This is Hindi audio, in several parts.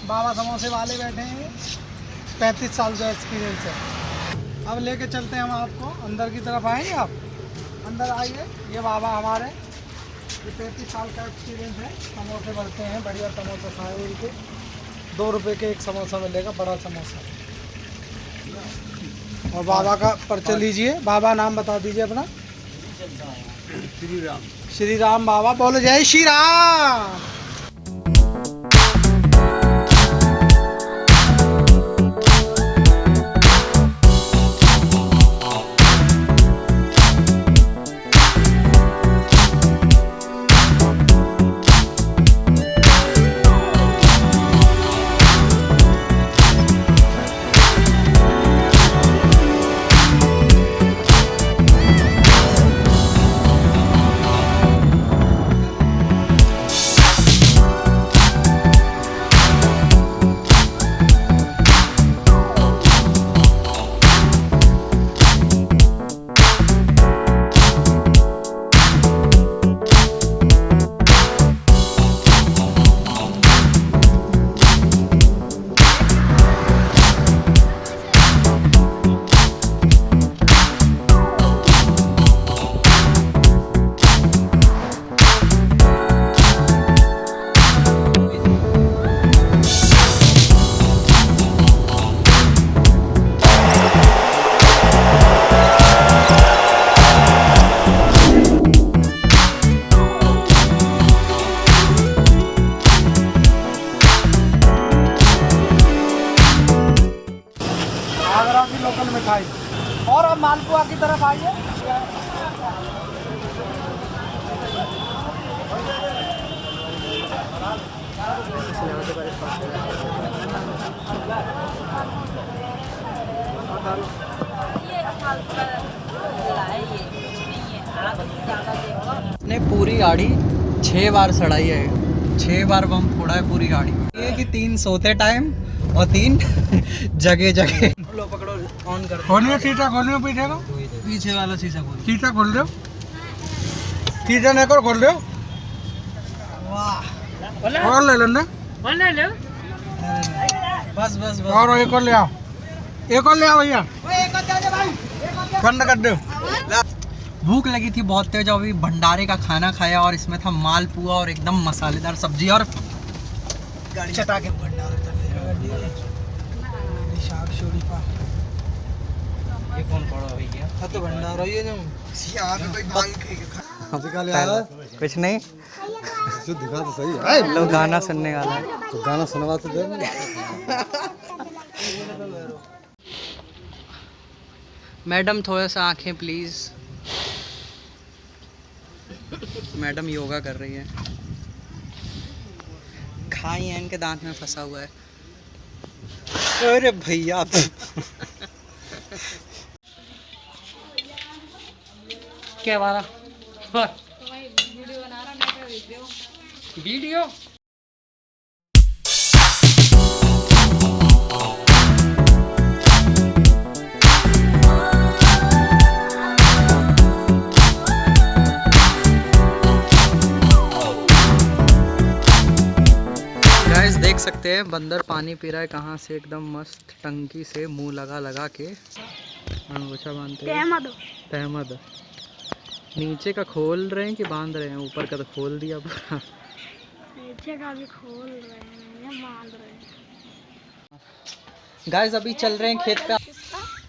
बाबा समोसे वाले बैठे हैं, 35 साल का एक्सपीरियंस है। अब लेके चलते हैं हम आपको अंदर की तरफ। आएंगे आप अंदर आइए। ये बाबा हमारे, ये 35 साल का एक्सपीरियंस है। समोसे बनते हैं, बढ़िया समोसे खाए उनके। 2 रुपये के एक समोसा मिलेगा, बड़ा समोसा। और बाबा का परिचय लीजिए। बाबा नाम बता दीजिए अपना। श्री राम। श्री राम बाबा, बोलो जय श्री राम। आगरा की लोकल मिठाई। और अब मालपुआ की तरफ आइए। ने पूरी गाड़ी 6 बार सड़ाई है, 6 बार बम फोड़ा है पूरी गाड़ी। ये कि 3 सोते टाइम और 3 जगह जगह। लो पकड़ो, ऑन कर। खोलिए शीशा, खोलिए पीछे का। पीछे वाला शीशा खोल। शीशा खोल दो, शीशा नहीं कर खोल दो। वाह, और ले लेना। बस बस बस। और एक और ले आओ, एक और ले आओ भैया। बंद कर दो। भूख लगी थी बहुत तेज, अभी भंडारे का खाना खाया और इसमें था मालपुआ और एकदम मसालेदार सब्जी और गाड़ी चटा के भंडारा ये कौन पड़ा भैया? हाँ तो भंडारा ही है जो कुछ नहीं, दिखा तो सही है। लोग गाना सुनने वाला है तो गाना सुनवा तो दे। मैडम थोड़ा सा आंखें प्लीज। मैडम योगा कर रही है। खाई है, इनके दांत में फंसा हुआ है। अरे भैया क्या वाला वीडियो। गाइस देख सकते हैं बंदर पानी पी रहा है कहाँ से, एकदम मस्त टंकी से मुंह लगा लगा के अंगोछा बांधते हैं। तहमद नीचे का खोल रहे हैं कि बांध रहे हैं? ऊपर का तो खोल दिया पूरा, नीचे का भी खोल रहे हैं, बांध रहे हैं। गाइस अभी चल रहे हैं खेत पे।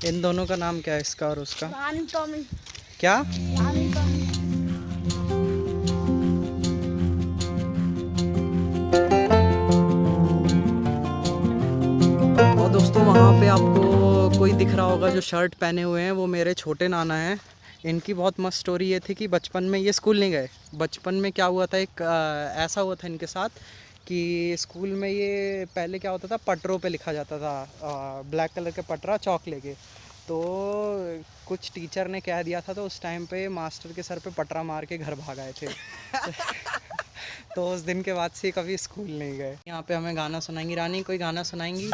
इन दोनों का नाम क्या है, इसका और उसका? क्या? और दोस्तों वहाँ पे आपको कोई दिख रहा होगा जो शर्ट पहने हुए हैं, वो मेरे छोटे नाना हैं। इनकी बहुत मस्त स्टोरी ये थी कि बचपन में ये स्कूल नहीं गए। बचपन में क्या हुआ था, एक ऐसा हुआ था इनके साथ कि स्कूल में ये पहले क्या होता था, पटरों पे लिखा जाता था, ब्लैक कलर के पटरा चौक लेके। तो कुछ टीचर ने कह दिया था, तो उस टाइम पे मास्टर के सर पे पटरा मार के घर भाग आए थे। तो उस दिन के बाद से कभी स्कूल नहीं गए। यहाँ पे हमें गाना सुनाएंगी रानी, कोई गाना सुनाएंगी?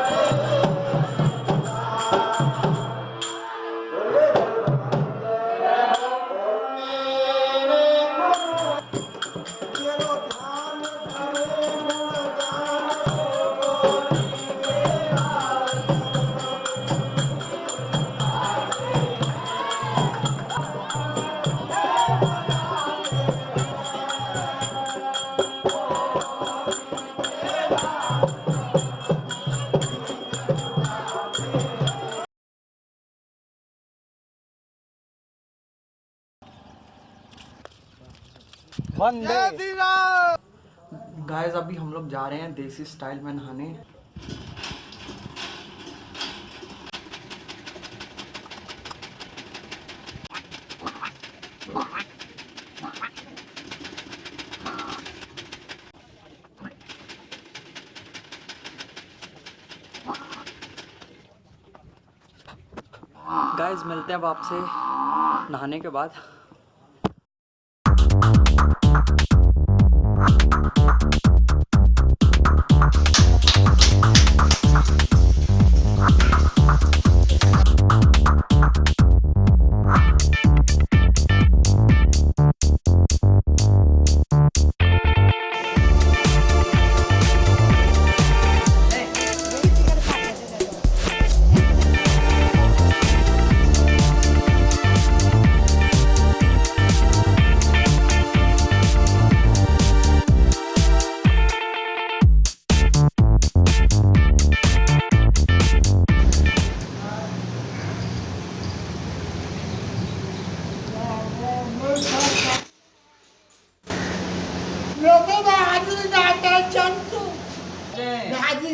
गाइस अभी हम लोग जा रहे हैं देसी स्टाइल में नहाने। गाइस मिलते हैं अब आपसे नहाने के बाद।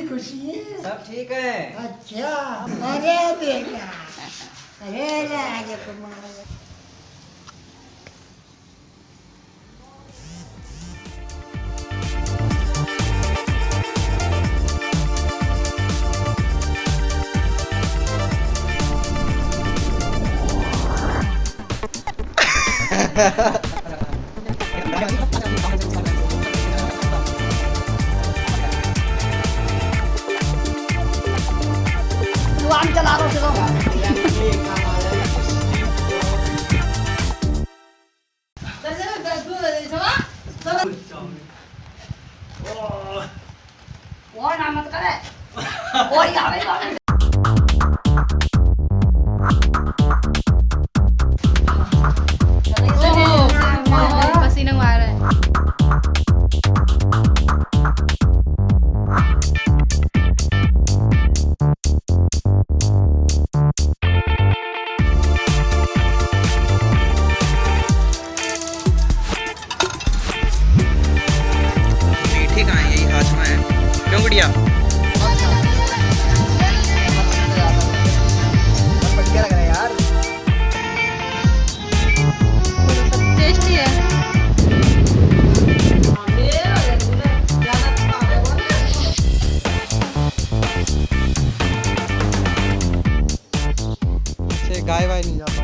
खुशी है सब ठीक है। अच्छा अरे बेटा अरे राजा कुमार दुआन चला रहा चलो वो ना मत करे वो यावे पसीना मार रहा है। क्यों गुड़िया? बढ़िया लग रहा है यार टेस्टी है। गाय वाय नहीं जाता।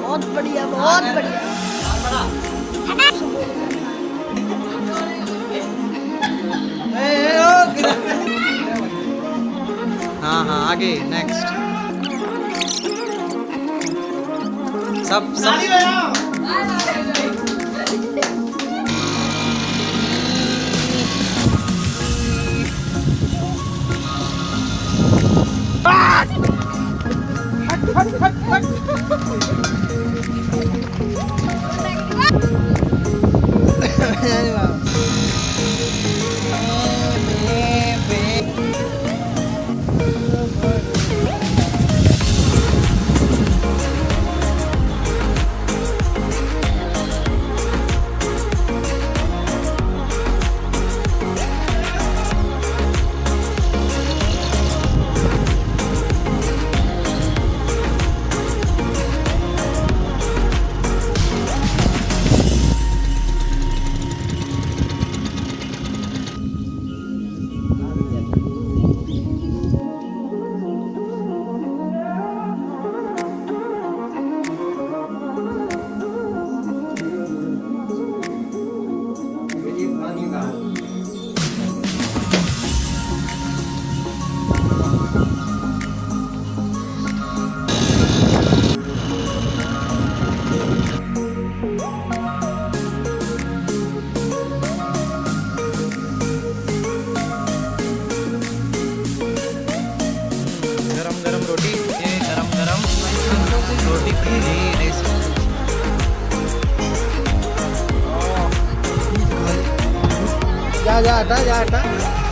बहुत बढ़िया बहुत बढ़िया हाँ हाँ आगे नेक्स्ट। सब सब जा जा हटा जा हटा